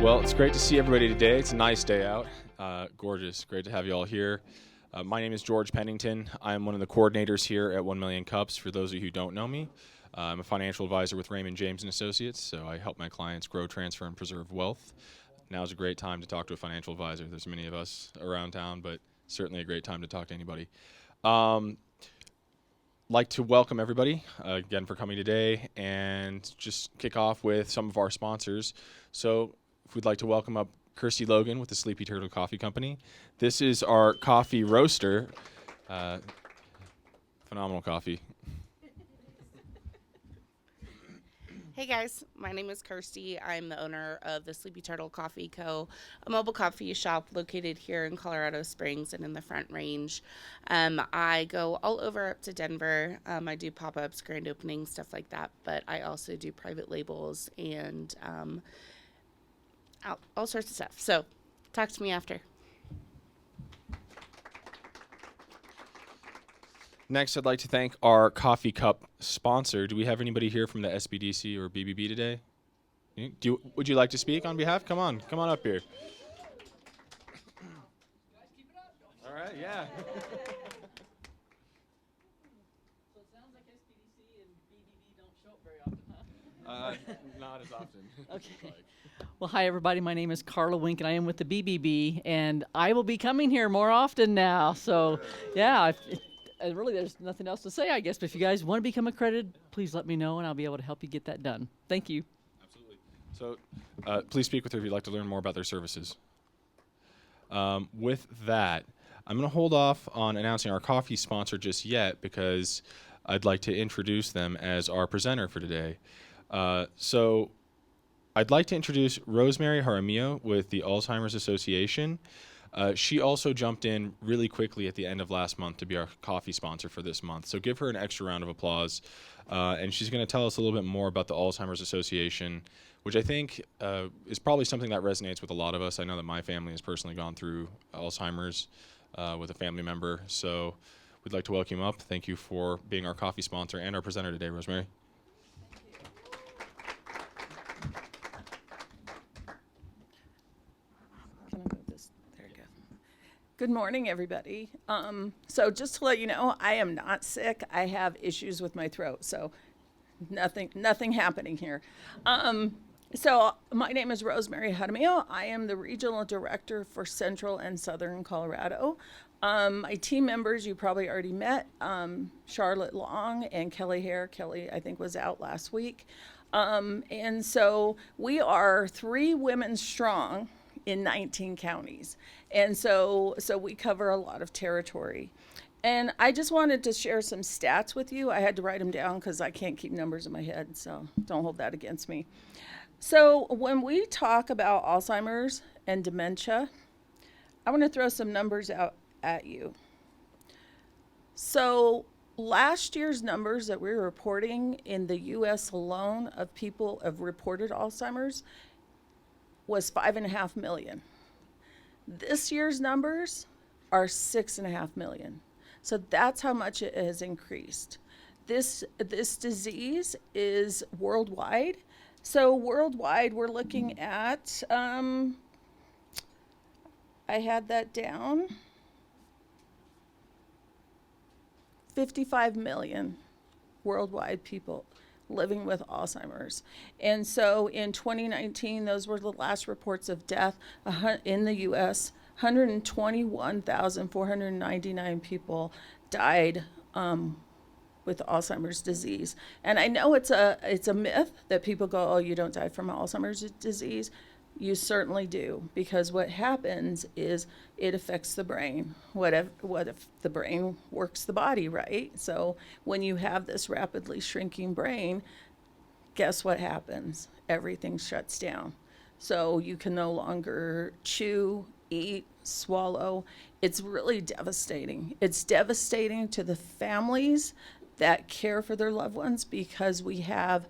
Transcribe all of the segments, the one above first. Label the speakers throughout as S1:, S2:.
S1: Well, it's great to see everybody today. It's a nice day out. Gorgeous. Great to have you all here. My name is George Pennington. I'm one of the coordinators here at 1 Million Cups. For those of you who don't know me, I'm a financial advisor with Raymond James & Associates, so I help my clients grow, transfer, and preserve wealth. Now is a great time to talk to a financial advisor. There's many of us around town, but certainly a great time to talk to anybody. Like to welcome everybody again for coming today and just kick off with some of our sponsors. So if we'd like to welcome up Kirsty Logan with the Sleepy Turtle Coffee Company. This is our coffee roaster. Phenomenal coffee.
S2: Hey guys, my name is Kirsty. I'm the owner of the Sleepy Turtle Coffee Co., a mobile coffee shop located here in Colorado Springs and in the Front Range. I go all over up to Denver. I do pop-ups, grand openings, stuff like that, but I also do private labels and all sorts of stuff. So talk to me after.
S1: Next, I'd like to thank our coffee cup sponsor. Do we have anybody here from the SBDC or BBB today? Would you like to speak on behalf? Come on up here. All right, yeah.
S3: So it sounds like SBDC and BBB don't show up very often, huh?
S1: Not as often.
S3: Okay. Well, hi, everybody. My name is Carla Wink, and I am with the BBB, and I will be coming here more often now. So, yeah, really, there's nothing else to say, I guess. But if you guys want to become accredited, please let me know, and I'll be able to help you get that done. Thank you.
S1: Absolutely. So please speak with her if you'd like to learn more about their services. With that, I'm going to hold off on announcing our coffee sponsor just yet because I'd like to introduce them as our presenter for today. So I'd like to introduce Rosemary Jaramillo with the Alzheimer's Association. She also jumped in really quickly at the end of last month to be our coffee sponsor for this month. So give her an extra round of applause. And she's going to tell us a little bit more about the Alzheimer's Association, which I think is probably something that resonates with a lot of us. I know that my family has personally gone through Alzheimer's with a family member. So we'd like to welcome you up. Thank you for being our coffee sponsor and our presenter today, Rosemary.
S4: Good morning, everybody. So just to let you know, I am not sick. I have issues with my throat, so nothing happening here. So my name is Rosemary Jaramillo. I am the regional director for Central and Southern Colorado. My team members you probably already met, Charlotte Long and Kelly Hare. Kelly, I think, was out last week. And so we are 3 women strong in 19 counties. And so we cover a lot of territory. And I just wanted to share some stats with you. I had to write them down because I can't keep numbers in my head, so don't hold that against me. So when we talk about Alzheimer's and dementia, I want to throw some numbers out at you. So last year's numbers that we're reporting in the U.S. alone of people of reported Alzheimer's was 5.5 million. This year's numbers are 6.5 million. So that's how much it has increased. This disease is worldwide. So worldwide, we're looking at, I had that down, 55 million worldwide people living with Alzheimer's. And so in 2019, those were the last reports of death in the U.S. 121,499 people died with Alzheimer's disease. And I know it's a myth that people go, oh, you don't die from Alzheimer's disease. You certainly do, because what happens is it affects the brain. What if the brain works the body, right? So when you have this rapidly shrinking brain, guess what happens? Everything shuts down. So you can no longer chew, eat, swallow. It's really devastating. It's devastating to the families that care for their loved ones, because we have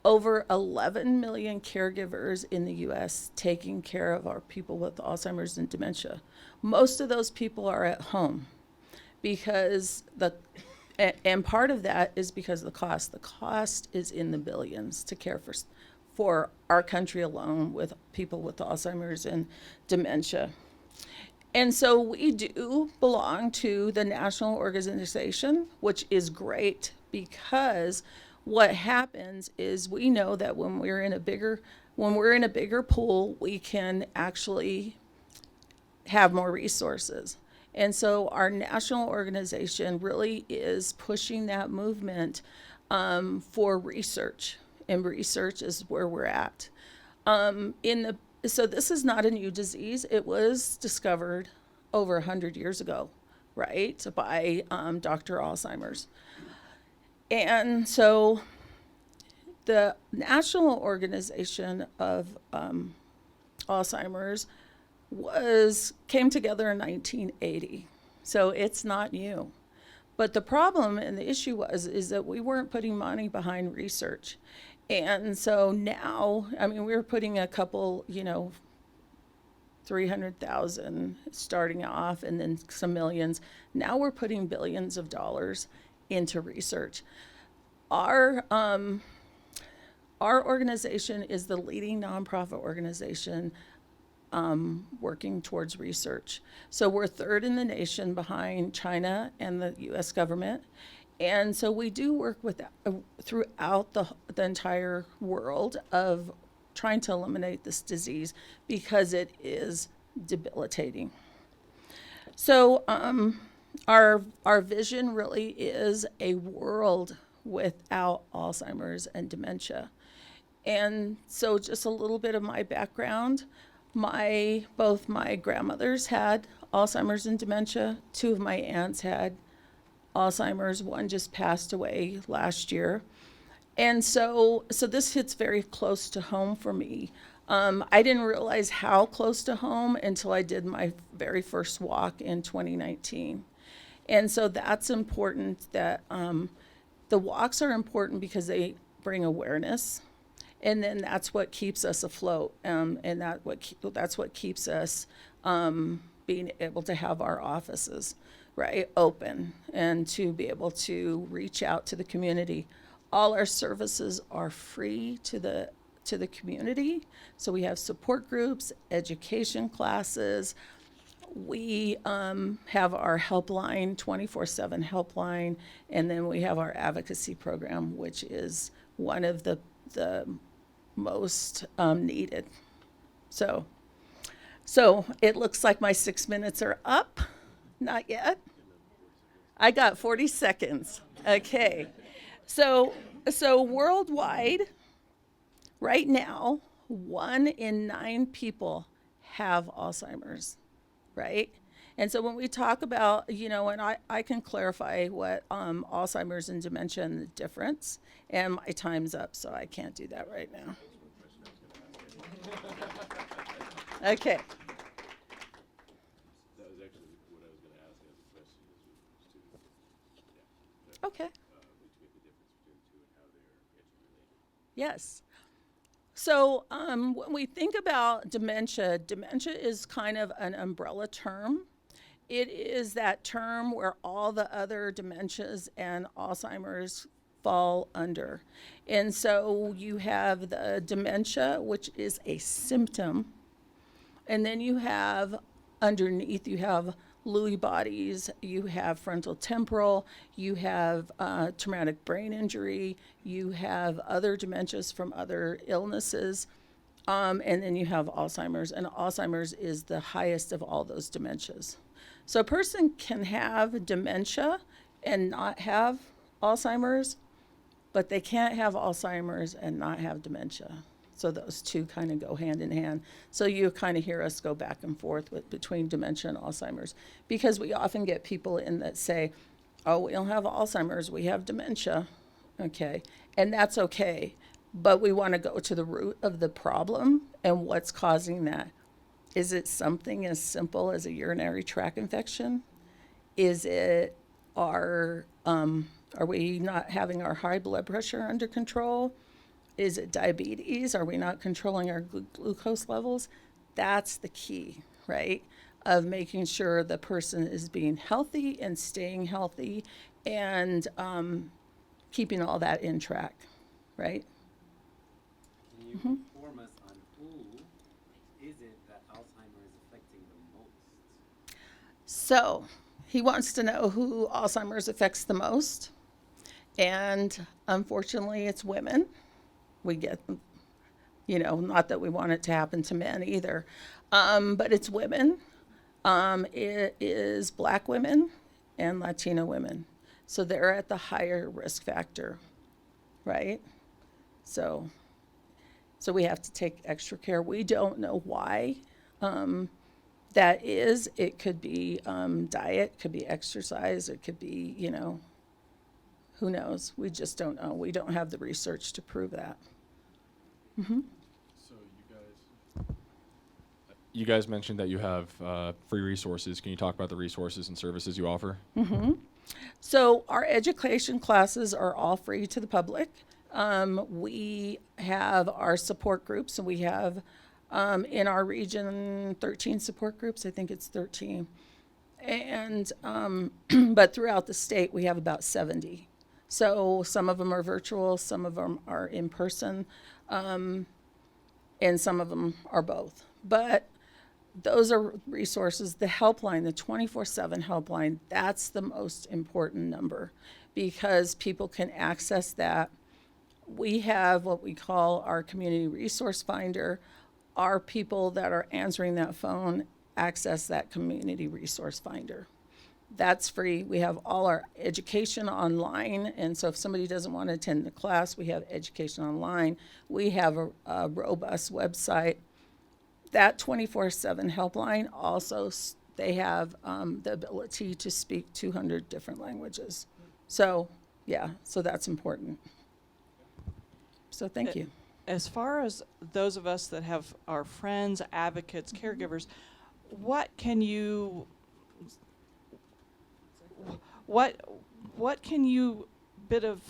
S4: over 11 million caregivers in the U.S. taking care of our people with Alzheimer's and dementia. Most of those people are at home because and part of that is because of the cost. The cost is in the billions to care for our country alone with people with Alzheimer's and dementia. And so we do belong to the national organization, which is great because what happens is we know that when we're in a bigger pool, we can actually have more resources. And so our national organization really is pushing that movement for research, and research is where we're at. So this is not a new disease. It was discovered over 100 years ago, right, by Dr. Alzheimer's. And so the National Organization of Alzheimer's came together in 1980. So it's not new. But the problem and the issue is that we weren't putting money behind research. And so now, I mean, we were putting a couple, 300,000 starting off and then some millions. Now we're putting billions of dollars into research. Our organization is the leading nonprofit organization working towards research. So we're third in the nation behind China and the U.S. government. And so we do work with throughout the entire world of trying to eliminate this disease because it is debilitating. So our vision really is a world without Alzheimer's and dementia. And so just a little bit of my background. Both my grandmothers had Alzheimer's and dementia. Two of my aunts had Alzheimer's. One just passed away last year. And so this hits very close to home for me. I didn't realize how close to home until I did my very first walk in 2019. And so that's important that the walks are important because they bring awareness. And then that's what keeps us afloat. And that's what keeps us being able to have our offices, right, open and to be able to reach out to the community. All our services are free to the community. So we have support groups, education classes. We have our helpline, 24/7 helpline, and then we have our advocacy program, which is one of the most needed. So it looks like my 6 minutes are up. Not yet. I got 40 seconds. Okay. So worldwide, right now, 1 in 9 people have Alzheimer's, right? And so when we talk about, and I can clarify what Alzheimer's and dementia and the difference, and my time's up, so I can't do that right now. Okay.
S1: That was actually what I was going to ask as a question.
S4: Okay.
S1: We make the difference between the two and how they're interrelated.
S4: Yes. So when we think about dementia is kind of an umbrella term. It is that term where all the other dementias and Alzheimer's fall under. And so you have the dementia, which is a symptom. And then you have underneath, you have Lewy bodies, you have frontal temporal, you have traumatic brain injury, you have other dementias from other illnesses, and then you have Alzheimer's. And Alzheimer's is the highest of all those dementias. So a person can have dementia and not have Alzheimer's, but they can't have Alzheimer's and not have dementia. So those two kind of go hand in hand. So you kind of hear us go back and forth between dementia and Alzheimer's, because we often get people in that say, oh, we don't have Alzheimer's, we have dementia. Okay, and that's okay. But we want to go to the root of the problem and what's causing that. Is it something as simple as a urinary tract infection? Is it are we not having our high blood pressure under control? Is it diabetes? Are we not controlling our glucose levels? That's the key, right? Of making sure the person is being healthy and staying healthy and keeping all that in track, right?
S1: Can
S5: you inform us on who is it that Alzheimer is affecting the most?
S4: So he wants to know who Alzheimer's affects the most. And unfortunately, it's women. We get, not that we want it to happen to men either, but it's women. It is Black women and Latino women. So they're at the higher risk factor, right? So we have to take extra care. We don't know why that is. It could be diet, could be exercise, it could be, who knows? We just don't know. We don't have the research to prove that.
S1: So you guys mentioned that you have free resources. Can you talk about the resources and services you offer?
S4: So our education classes are all free to the public. We have our support groups, and we have in our region 13 support groups. I think it's 13. And but throughout the state, we have about 70. So some of them are virtual, some of them are in person, and some of them are both. But those are resources. The helpline, the 24/7 helpline, that's the most important number because people can access that. We have what we call our community resource finder. Our people that are answering that phone access that community resource finder. That's free. We have all our education online. And so if somebody doesn't want to attend the class, we have education online. We have a robust website. That 24/7 helpline also, they have the ability to speak 200 different languages. So, yeah, so that's important. So thank you.
S6: As far as those of us that have our friends, advocates, caregivers, what can you bit of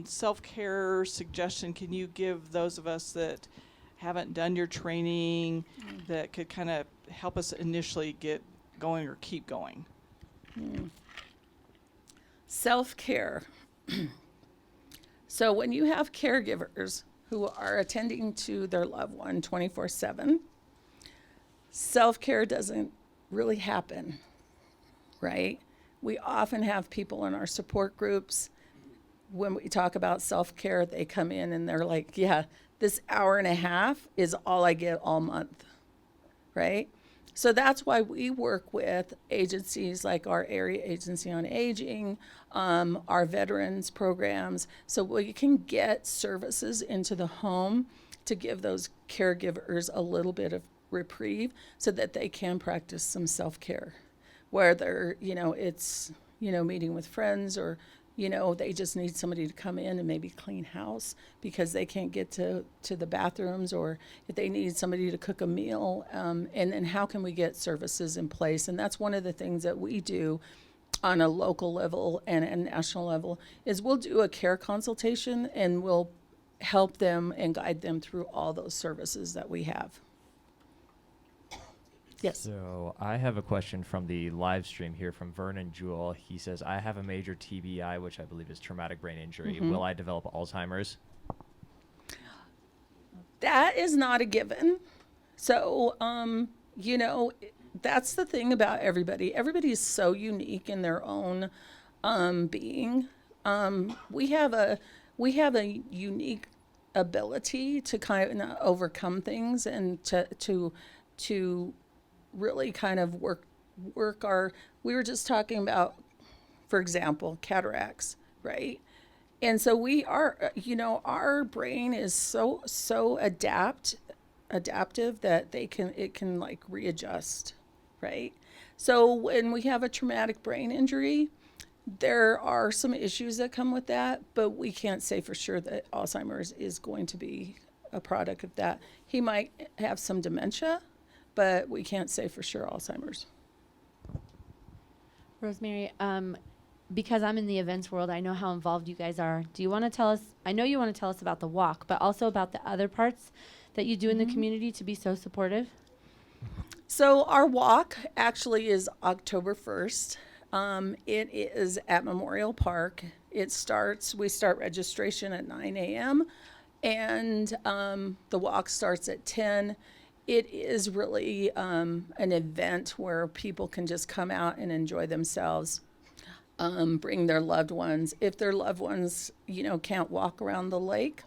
S6: self-care suggestion can you give those of us that haven't done your training that could kind of help us initially get going or keep going?
S4: Self-care. So when you have caregivers who are attending to their loved one 24/7, self-care doesn't really happen, right? We often have people in our support groups. When we talk about self-care, they come in and they're like, yeah, this hour and a half is all I get all month, right? So that's why we work with agencies like our Area Agency on Aging, our veterans programs, so we can get services into the home to give those caregivers a little bit of reprieve so that they can practice some self-care, whether, it's, meeting with friends or, they just need somebody to come in and maybe clean house because they can't get to the bathrooms, or if they need somebody to cook a meal, and then how can we get services in place? And that's one of the things that we do on a local level and a national level is we'll do a care consultation and we'll help them and guide them through all those services that we have. Yes.
S7: So I have a question from the live stream here from Vernon Jewell. He says, I have a major TBI, which I believe is traumatic brain injury. Will I develop Alzheimer's?
S4: That is not a given. So, that's the thing about everybody. Everybody is so unique in their own being. We have a unique ability to kind of overcome things and to really kind of work we were just talking about, for example, cataracts, right? And so we are, our brain is so adaptive that it can like readjust, right? So when we have a traumatic brain injury, there are some issues that come with that, but we can't say for sure that Alzheimer's is going to be a product of that. He might have some dementia, but we can't say for sure Alzheimer's.
S8: Rosemary, because I'm in the events world, I know how involved you guys are. Do you want to tell us, I know you want to tell us about the walk, but also about the other parts that you do in the community to be so supportive?
S4: So our walk actually is October 1st. It is at Memorial Park. We start registration at 9 a.m. And the walk starts at 10. It is really an event where people can just come out and enjoy themselves, bring their loved ones. If their loved ones, can't walk around the lake,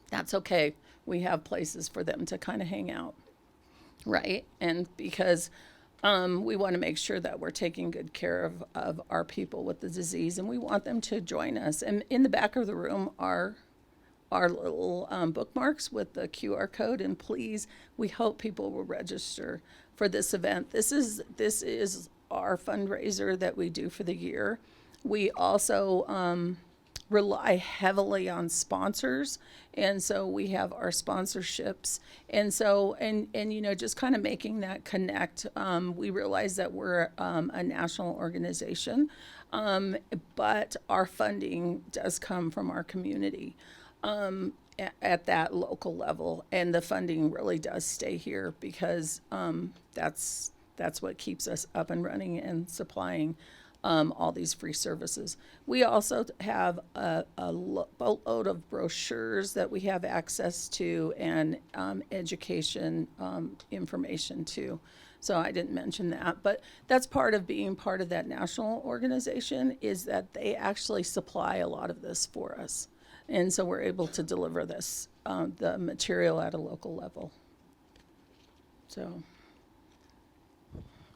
S4: that's okay. We have places for them to kind of hang out, right? And because we want to make sure that we're taking good care of our people with the disease, and we want them to join us. And in the back of the room are our little bookmarks with the QR code, and please, we hope people will register for this event. This is our fundraiser that we do for the year. We also rely heavily on sponsors, and so we have our sponsorships, and so just kind of making that connect. We realize that we're a national organization, but our funding does come from our community at that local level, and the funding really does stay here because that's what keeps us up and running and supplying all these free services. We also have a boatload of brochures that we have access to, and education information too. So I didn't mention that, but that's part of being part of that national organization, is that they actually supply a lot of this for us. And so we're able to deliver this, the material at a local level. So.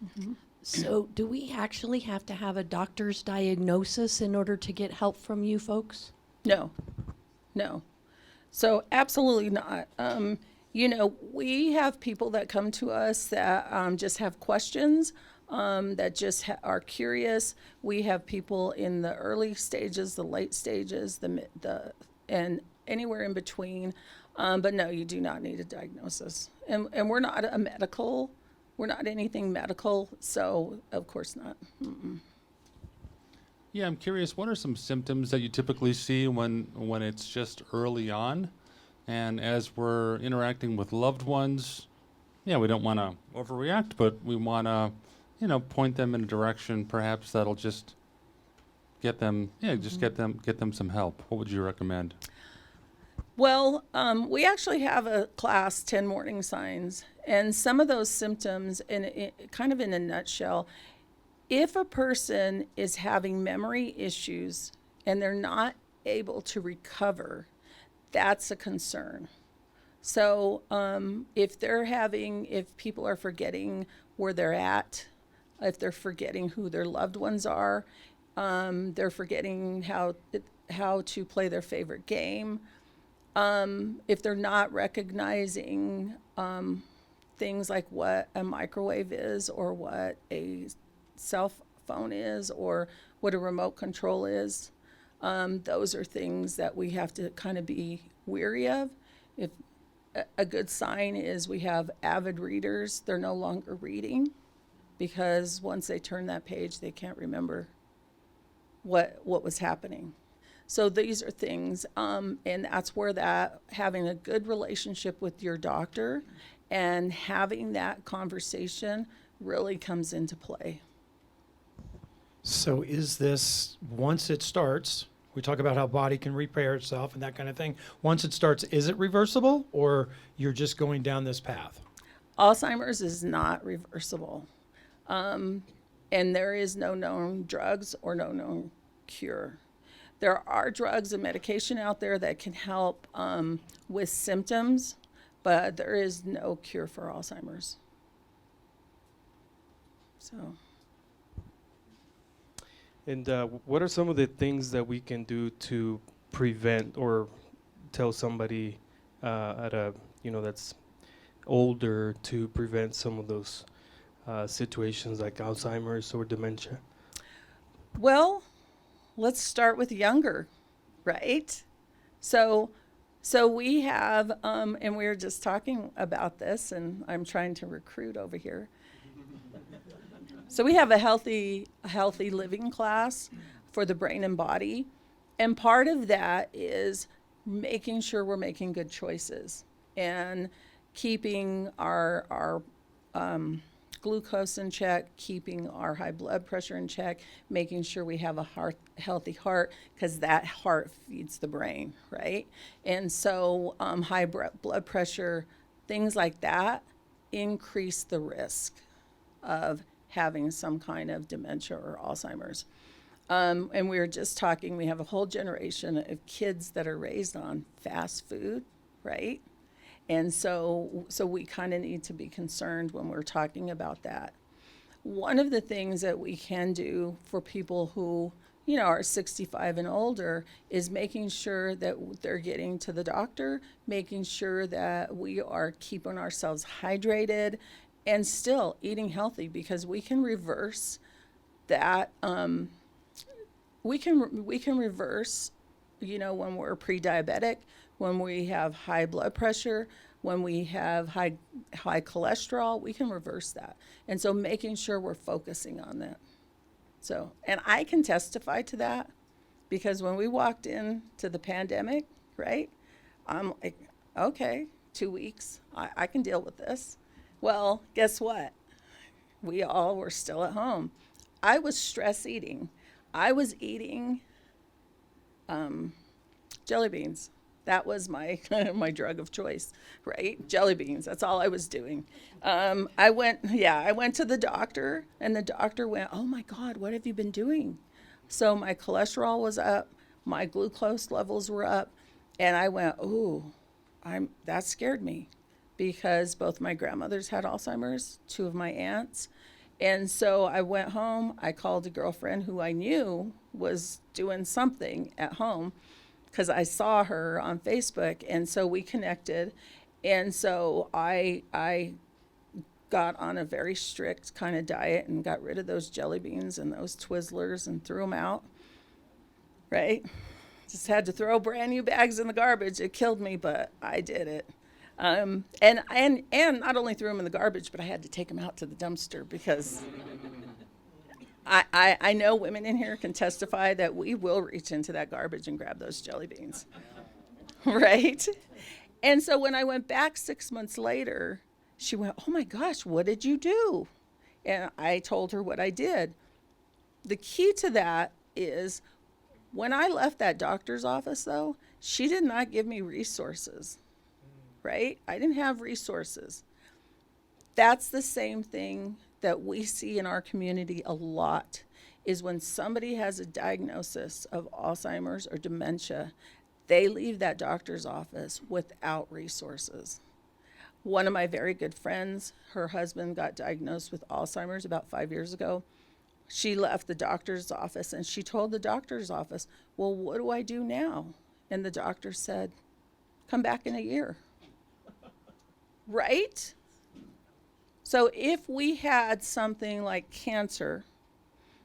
S4: Mm-hmm.
S9: So do we actually have to have a doctor's diagnosis in order to get help from you folks?
S4: No. So absolutely not. We have people that come to us that just have questions, that just are curious. We have people in the early stages, the late stages, and anywhere in between. But no, you do not need a diagnosis. And we're not we're not anything medical, so of course not. Mm-mm.
S10: Yeah, I'm curious, what are some symptoms that you typically see when it's just early on? And as we're interacting with loved ones, we don't want to overreact, but we want to, point them in a direction perhaps that'll just get them, get them some help. What would you recommend?
S4: Well, we actually have a class, 10 warning signs, and some of those symptoms, kind of in a nutshell, if a person is having memory issues and they're not able to recover, that's a concern. So if people are forgetting where they're at, if they're forgetting who their loved ones are, they're forgetting how to play their favorite game, if they're not recognizing things like what a microwave is, or what a cell phone is, or what a remote control is, those are things that we have to kind of be weary of. If a good sign is we have avid readers, they're no longer reading, because once they turn that page, they can't remember what was happening. So these are things, and that's where having a good relationship with your doctor and having that conversation really comes into play.
S11: So is this, once it starts, we talk about how body can repair itself and that kind of thing. Once it starts, is it reversible, or you're just going down this path?
S4: Alzheimer's is not reversible. And there is no known drugs or no known cure. There are drugs and medication out there that can help with symptoms, but there is no cure for Alzheimer's. So.
S12: And what are some of the things that we can do to prevent, or tell somebody that's older, to prevent some of those situations like Alzheimer's or dementia?
S4: Well, let's start with younger, right? So we have, and we were just talking about this, and I'm trying to recruit over here. So we have a healthy living class for the brain and body, and part of that is making sure we're making good choices and keeping our glucose in check, keeping our high blood pressure in check, making sure we have a healthy heart, because that heart feeds the brain, right? And so high blood pressure, things like that increase the risk of having some kind of dementia or Alzheimer's. And we were just talking, we have a whole generation of kids that are raised on fast food, right? And so we kind of need to be concerned when we're talking about that. One of the things that we can do for people who, you know, are 65 and older is making sure that they're getting to the doctor, making sure that we are keeping ourselves hydrated and still eating healthy, because we can reverse that. We can reverse, you know, when we're pre-diabetic, when we have high blood pressure, when we have high cholesterol, we can reverse that. And so making sure we're focusing on that. So, and I can testify to that, because when we walked into the pandemic, right, I'm like, okay, 2 weeks, I can deal with this. Well, guess what? We all were still at home. I was stress eating. I was eating jelly beans. That was my my drug of choice, right? Jelly beans. That's all I was doing. I went to the doctor, and the doctor went, "Oh my God, what have you been doing?" So my cholesterol was up, my glucose levels were up, and I went, "Ooh, that scared me," because both my grandmothers had Alzheimer's, 2 of my aunts. And so I went home, I called a girlfriend who I knew was doing something at home, because I saw her on Facebook, and so we connected. And so I got on a very strict kind of diet and got rid of those jelly beans and those Twizzlers and threw them out, right? Just had to throw brand new bags in the garbage. It killed me, but I did it. And not only threw them in the garbage, but I had to take them out to the dumpster, because I know women in here can testify that we will reach into that garbage and grab those jelly beans, right? And so when I went back 6 months later, she went, "Oh my gosh, what did you do?" And I told her what I did. The key to that is, when I left that doctor's office, though, she did not give me resources. Right? I didn't have resources. That's the same thing that we see in our community a lot, is when somebody has a diagnosis of Alzheimer's or dementia, they leave that doctor's office without resources. One of my very good friends, her husband got diagnosed with Alzheimer's about 5 years ago. She left the doctor's office and she told the doctor's office, "Well, what do I do now?" And the doctor said, "Come back in a year." Right? So if we had something like cancer,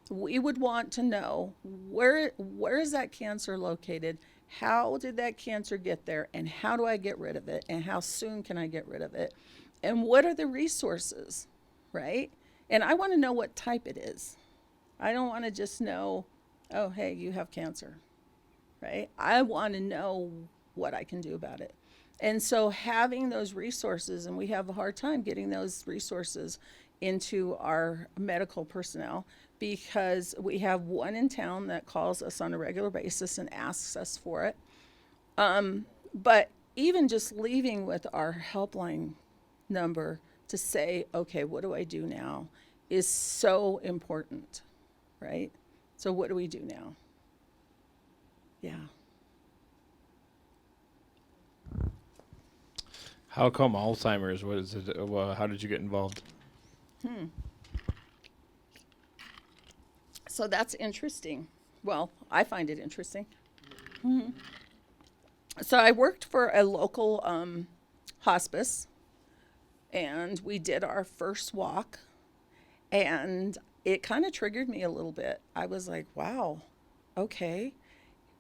S4: we would want to know, where is that cancer located? How did that cancer get there? And how do I get rid of it? And how soon can I get rid of it? And what are the resources, right? And I want to know what type it is. I don't want to just know, "Oh, hey, you have cancer," right? I want to know what I can do about it. And so having those resources, and we have a hard time getting those resources into our medical personnel, because we have one in town that calls us on a regular basis and asks us for it. But even just leaving with our helpline number to say, "Okay, what do I do now?" is so important, right? So what do we do now? Yeah.
S13: How come Alzheimer's? What is it? How did you get involved?
S4: So that's interesting. Well, I find it interesting. So I worked for a local hospice, and we did our first walk, and it kind of triggered me a little bit. I was like, wow, okay.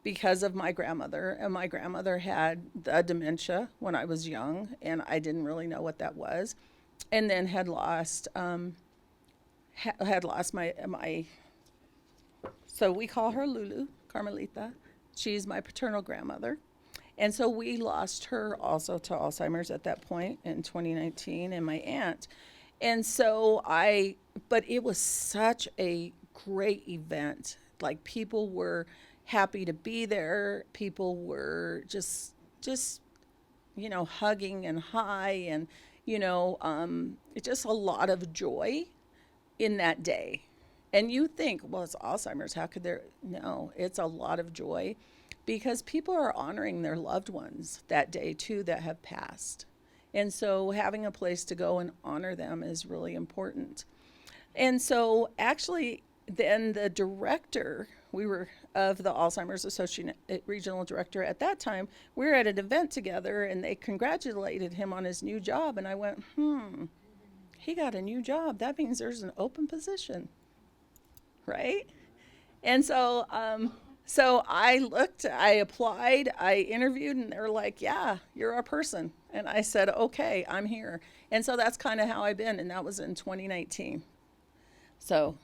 S4: Because of my grandmother, and my grandmother had the dementia when I was young, and I didn't really know what that was, and then had lost my so we call her Lulu, Carmelita. She's my paternal grandmother, and so we lost her also to Alzheimer's at that point in 2019, and my aunt. And but it was such a great event. Like, people were happy to be there. People were just, hugging and high, and, just a lot of joy in that day. And you think, well, it's Alzheimer's. How could there? No, it's a lot of joy because people are honoring their loved ones that day too that have passed. And so having a place to go and honor them is really important. And so actually, then the director, of the Alzheimer's Associate Regional Director at that time, we were at an event together and they congratulated him on his new job. And I went, he got a new job. That means there's an open position, right? And so, I looked, I applied, I interviewed, and they're like, yeah, you're our person. And I said, okay, I'm here. And so that's kind of how I've been. And that was in 2019. So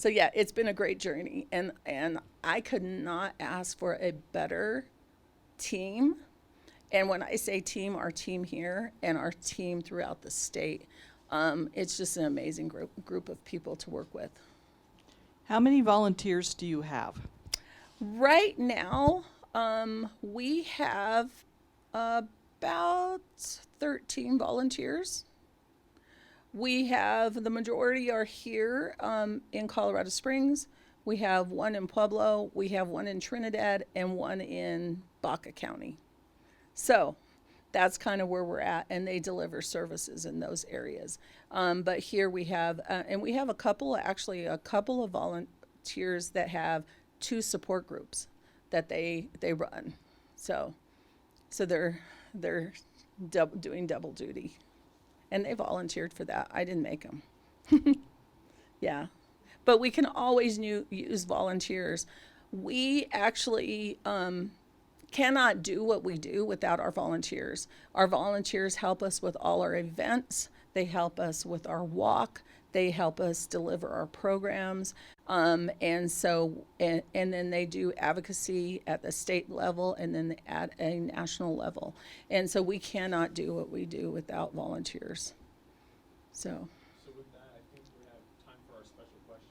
S4: yeah, it's been a great journey. And I could not ask for a better team. And when I say team, our team here and our team throughout the state, it's just an amazing group of people to work with.
S6: How many volunteers do you have?
S4: Right now, we have about 13 volunteers. We have, the majority are here in Colorado Springs. We have one in Pueblo, we have one in Trinidad, and one in Baca County. So that's kind of where we're at, and they deliver services in those areas. But here we have, and we have a couple of volunteers that have 2 support groups that they run. So they're doing double duty, and they volunteered for that. I didn't make them. Yeah, but we can always use volunteers. We actually cannot do what we do without our volunteers. Our volunteers help us with all our events. They help us with our walk. They help us deliver our programs. And then they do advocacy at the state level and then at a national level. And so we cannot do what we do without volunteers. So
S1: with that, I think we have time for our special question.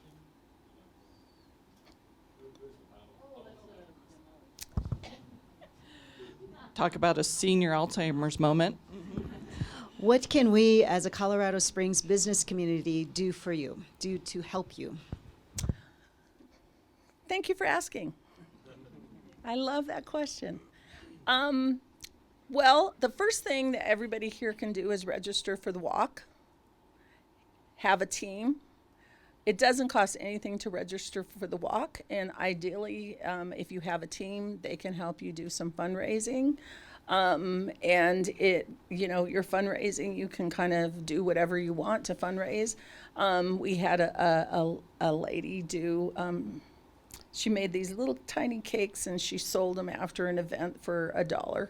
S6: Talk about a senior Alzheimer's moment.
S14: What can we as a Colorado Springs business community do for you, do to help you?
S4: Thank you for asking. I love that question. Well, the first thing that everybody here can do is register for the walk. Have a team. It doesn't cost anything to register for the walk, and ideally, if you have a team, they can help you do some fundraising. And your fundraising, you can kind of do whatever you want to fundraise. We had a lady do, she made these little tiny cakes and she sold them after an event for $1.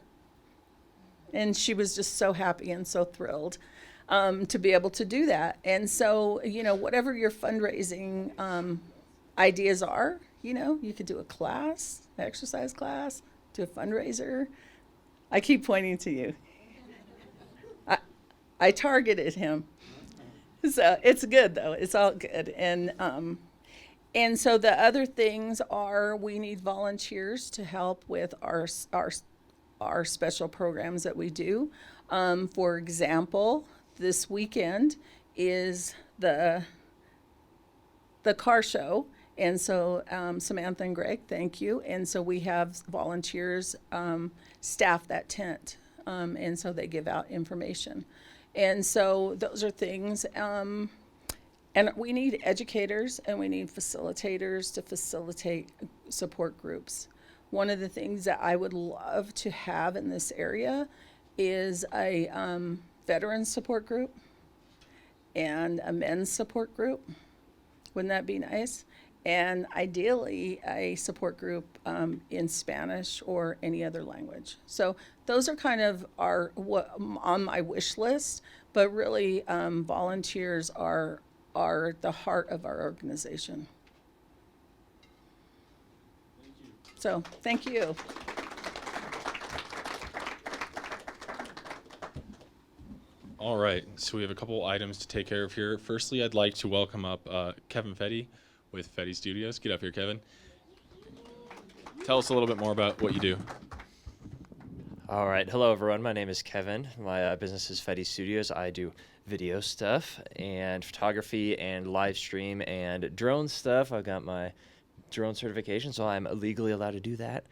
S4: And she was just so happy and so thrilled to be able to do that. And so, whatever your fundraising ideas are, you could do a class, exercise class, do a fundraiser. I keep pointing to you. I targeted him. So it's good, though. It's all good. And so the other things are we need volunteers to help with our special programs that we do. For example, this weekend is the car show. And so Samantha and Greg, thank you. And so we have volunteers staff that tent. And so they give out information. And so those are things. And we need educators and we need facilitators to facilitate support groups. One of the things that I would love to have in this area is a veterans support group and a men's support group. Wouldn't that be nice? And ideally a support group in Spanish or any other language. So those are kind of on my wish list, but really volunteers are the heart of our organization.
S1: Thank you.
S4: So thank you.
S1: All right, so we have a couple items to take care of here. Firstly, I'd like to welcome up Kevin Fedde with Fetty Studios. Get up here, Kevin. Tell us a little bit more about what you do.
S15: All right. Hello, everyone. My name is Kevin. My business is Fetty Studios. I do video stuff and photography and live stream and drone stuff. I've got my drone certification, so I'm legally allowed to do that.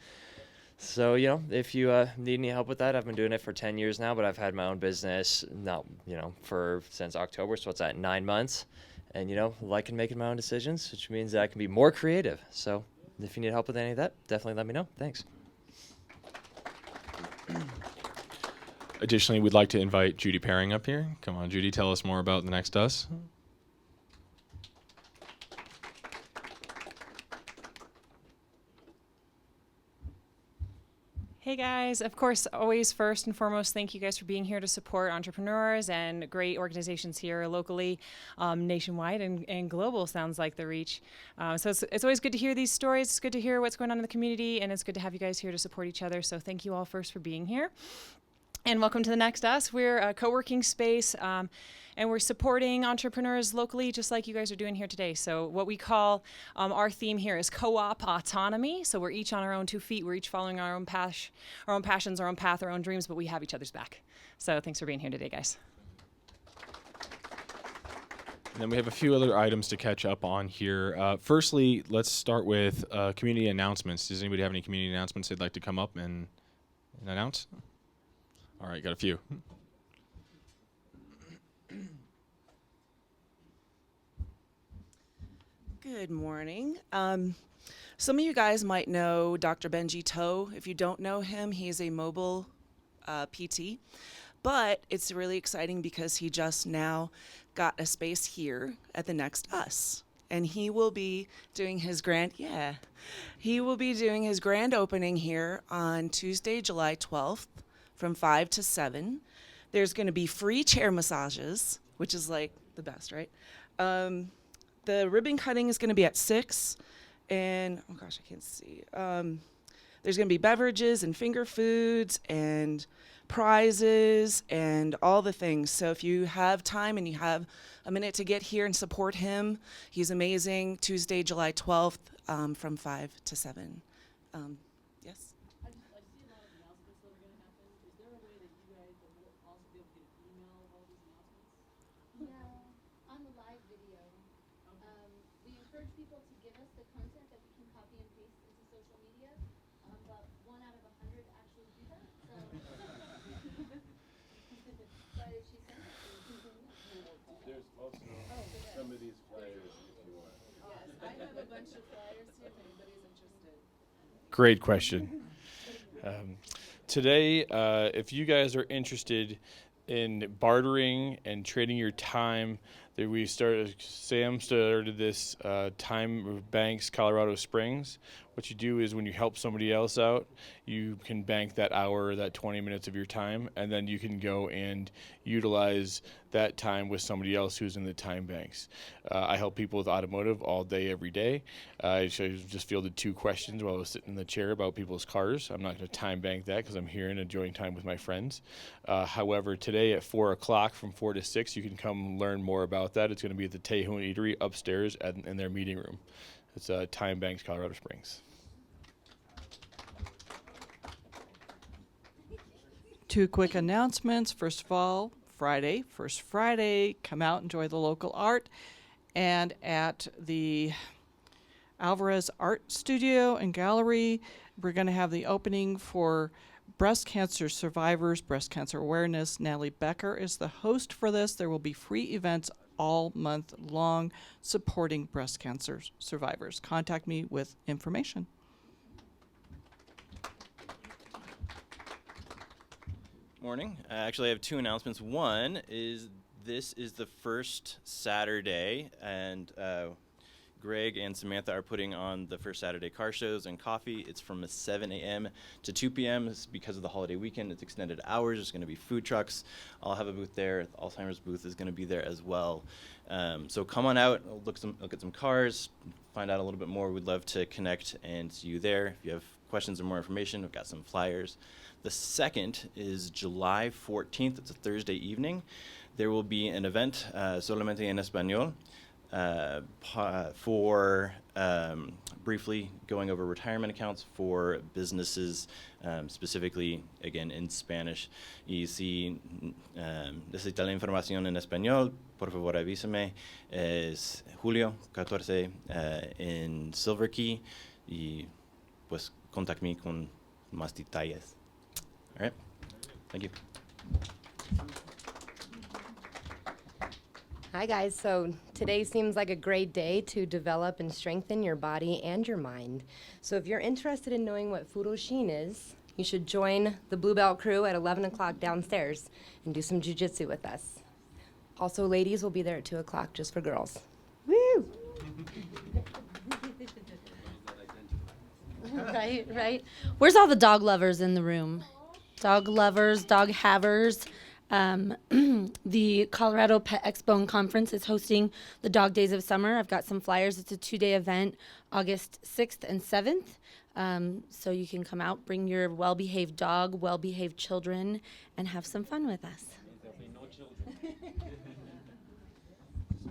S15: So, if you need any help with that, I've been doing it for 10 years now, but I've had my own business since October, so it's at 9 months. And, liking making my own decisions, which means that I can be more creative. So if you need help with any of that, definitely let me know. Thanks.
S1: Additionally, we'd like to invite Judy Paring up here. Come on, Judy, tell us more about the Next Us.
S16: Hey guys, of course, always first and foremost, thank you guys for being here to support entrepreneurs and great organizations here locally, nationwide, and global sounds like the reach. So it's always good to hear these stories. It's good to hear what's going on in the community, and it's good to have you guys here to support each other. So thank you all first for being here. And welcome to the Next Us. We're a co-working space, and we're supporting entrepreneurs locally, just like you guys are doing here today. So what we call our theme here is co-op autonomy. So we're each on our own 2 feet. We're each following our own passions, our own path, our own dreams, but we have each other's back. So thanks for being here today, guys.
S1: And then we have a few other items to catch up on here. Firstly, let's start with community announcements. Does anybody have any community announcements they'd like to come up and announce? All right, got a few.
S17: Good morning. Some of you guys might know Dr. Benji Toe. If you don't know him, he's a mobile PT. But it's really exciting because he just now got a space here at the Next Us. And he will be doing his grand opening here on Tuesday, July 12th from 5 to 7. There's going to be free chair massages, which is like the best, right? The ribbon cutting is going to be at 6. And, oh gosh, I can't see. There's going to be beverages and finger foods and prizes and all the things. So if you have time and you have a minute to get here and support him, he's amazing. Tuesday, July 12th from 5 to 7. Yes?
S3: I see a lot of announcements that are going to happen. Is there a way that you guys will also be able to get an email of all these announcements?
S8: Yeah, on the live video. We encourage people to give us the content that we can copy and paste into social media, but 1 out of 100 actually do that. So, but if she sends it to you,
S13: There's also some of these flyers if you want.
S2: Yes, I have a bunch of flyers here if anybody's interested.
S13: Great question. Today, if you guys are interested in bartering and trading your time, Sam started this Time Banks Colorado Springs. What you do is when you help somebody else out, you can bank that hour, that 20 minutes of your time, and then you can go and utilize that time with somebody else who's in the time banks. I help people with automotive all day, every day. I just fielded 2 questions while I was sitting in the chair about people's cars. I'm not going to time bank that because I'm here and enjoying time with my friends. However, today at 4 o'clock from 4 to 6, you can come learn more about that. It's going to be at the Tejon Eatery upstairs in their meeting room. It's Time Banks, Colorado Springs.
S6: 2 quick announcements. First of all, First Friday, come out, enjoy the local art. And at the Alvarez Art Studio and Gallery, we're going to have the opening for breast cancer survivors, breast cancer awareness. Natalie Becker is the host for this. There will be free events all month long supporting breast cancer survivors. Contact me with information.
S18: Morning. Actually, I have 2 announcements. One is this is the first Saturday, and Greg and Samantha are putting on the first Saturday car shows and coffee. It's from 7 a.m. to 2 p.m. It's because of the holiday weekend. It's extended hours. There's going to be food trucks. I'll have a booth there. The Alzheimer's booth is going to be there as well. So come on out, look at some cars, find out a little bit more. We'd love to connect and see you there. If you have questions or more information, I've got some flyers. The second is July 14th. It's a Thursday evening. there will be an event solamente en español for briefly going over retirement accounts for businesses, specifically, again, in Spanish. Y si necesita la información en español, por favor avísame. Es julio 14 en Silver Key. Y pues contact me con más detalles. All right. Thank you.
S19: Hi guys, so today seems like a great day to develop and strengthen your body and your mind. So if you're interested in knowing what Furoshin is, you should join the Blue Belt crew at 11 o'clock downstairs and do some jiu-jitsu with us. Also, ladies will be there at 2 o'clock just for girls. Woo!
S8: Right. Where's all the dog lovers in the room? Dog lovers, dog havers. The Colorado Pet Expo and Conference is hosting the Dog Days of Summer. I've got some flyers. It's a 2-day event, August 6th and 7th. So you can come out, bring your well-behaved dog, well-behaved children, and have some fun with us.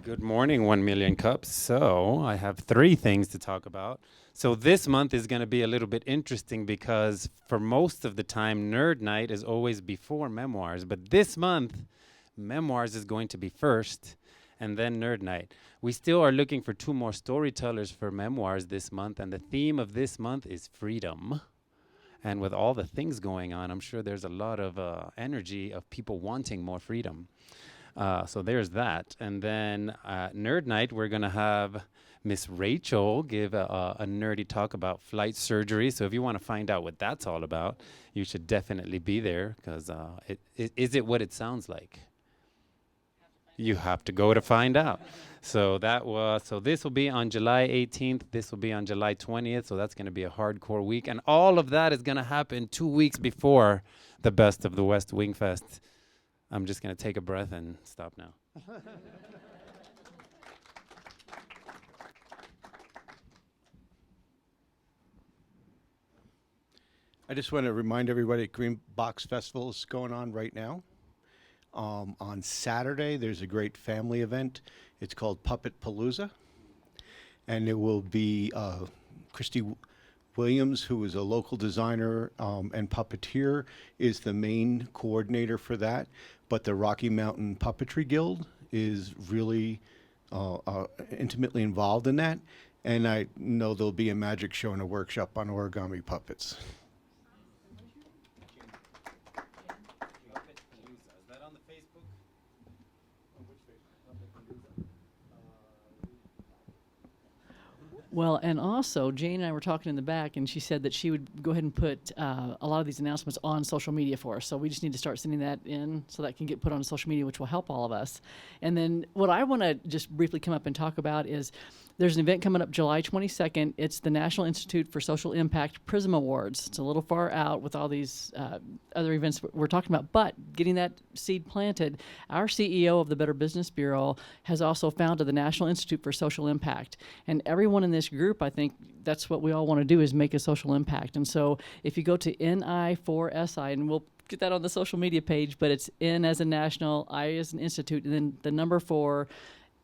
S20: Good morning, 1 Million Cups. So I have 3 things to talk about. So this month is going to be a little bit interesting because for most of the time, Nerd Night is always before Memoirs. But this month, Memoirs is going to be first and then Nerd Night. We still are looking for 2 more storytellers for Memoirs this month. And the theme of this month is freedom. And with all the things going on, I'm sure there's a lot of energy of people wanting more freedom. So there's that. And then Nerd Night, we're going to have Miss Rachel give a nerdy talk about flight surgery. So if you want to find out what that's all about, you should definitely be there because is it what it sounds like? You have to go to find out. So this will be on July 18th. This will be on July 20th. So that's going to be a hardcore week. And all of that is going to happen 2 weeks before the Best of the West Wing Fest. I'm just going to take a breath and stop now.
S21: I just want to remind everybody Green Box Festival is going on right now. On Saturday, there's a great family event. It's called Puppet Palooza. And it will be Christy Williams, who is a local designer and puppeteer, is the main coordinator for that. But the Rocky Mountain Puppetry Guild is really intimately involved in that. And I know there'll be a magic show and a workshop on origami puppets.
S3: Well, and also, Jane and I were talking in the back, and she said that she would go ahead and put a lot of these announcements on social media for us. So we just need to start sending that in so that can get put on social media, which will help all of us. And then what I want to just briefly come up and talk about is there's an event coming up July 22nd. It's the National Institute for Social Impact Prism Awards. It's a little far out with all these other events we're talking about, but getting that seed planted. Our CEO of the Better Business Bureau has also founded the National Institute for Social Impact. And everyone in this group, I think that's what we all want to do is make a social impact. And so if you go to NI4SI, and we'll get that on the social media page, but it's N as a national, I as an institute, and then the number 4,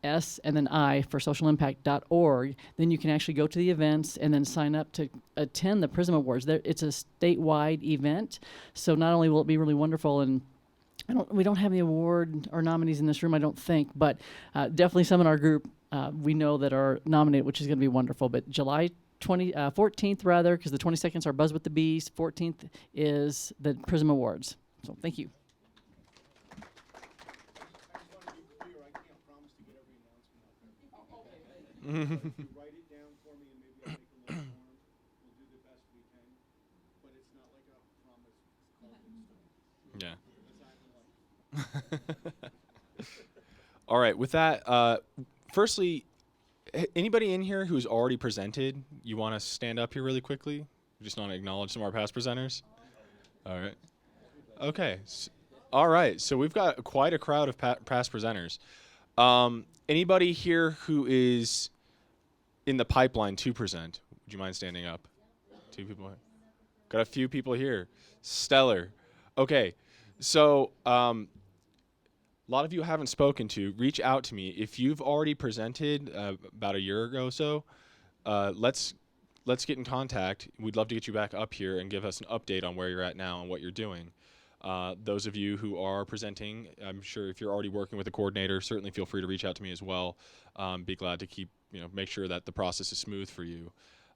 S3: S and then I for socialimpact.org, then you can actually go to the events and then sign up to attend the Prism Awards. It's a statewide event, so not only will it be really wonderful, and we don't have any award or nominees in this room, I don't think, but definitely some in our group we know that are nominated, which is going to be wonderful. But July 14th, rather, because the 22nd are Buzz with the Bees, 14th is the Prism Awards. So thank you.
S21: If you write it down for me and maybe I'll make a little form, we'll do the best we can. But it's not like a promise.
S1: Yeah. All right. With that, firstly, anybody in here who's already presented, you want to stand up here really quickly? Just want to acknowledge some of our past presenters. All right. Okay. All right. So we've got quite a crowd of past presenters. Anybody here who is in the pipeline to present? Would you mind standing up? 2 people. Got a few people here. Stellar. Okay. So a lot of you I haven't spoken to, reach out to me. If you've already presented about a year ago or so, let's get in contact. We'd love to get you back up here and give us an update on where you're at now and what you're doing. Those of you who are presenting, I'm sure if you're already working with a coordinator, certainly feel free to reach out to me as well. Be glad to make sure that the process is smooth for you.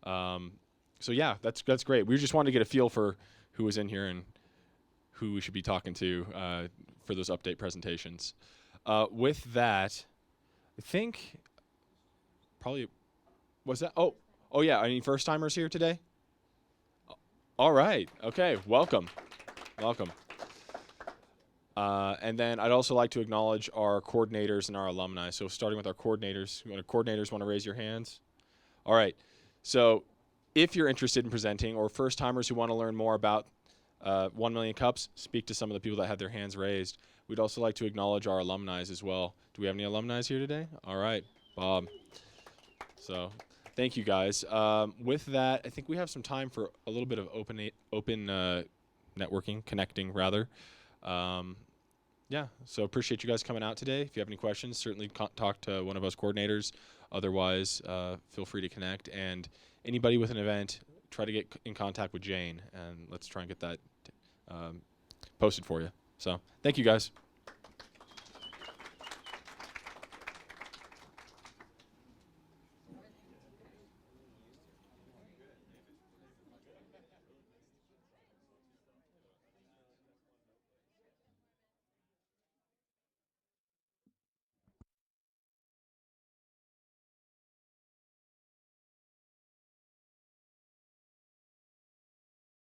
S1: So yeah, that's great. We just wanted to get a feel for who was in here and who we should be talking to for those update presentations. With that, I think probably was that. Oh yeah. Any first timers here today? All right. Okay. Welcome. And then I'd also like to acknowledge our coordinators and our alumni. So starting with our coordinators, coordinators want to raise your hands? All right. So if you're interested in presenting, or first timers who want to learn more about 1 Million Cups, speak to some of the people that had their hands raised. We'd also like to acknowledge our alumni as well. Do we have any alumni here today? All right, Bob. So thank you guys. With that, I think we have some time for a little bit of open networking, connecting rather. Yeah, so appreciate you guys coming out today. If you have any questions, certainly talk to one of us coordinators. Otherwise, feel free to connect. And anybody with an event, try to get in contact with Jane, and let's try and get that posted for you. So thank you guys.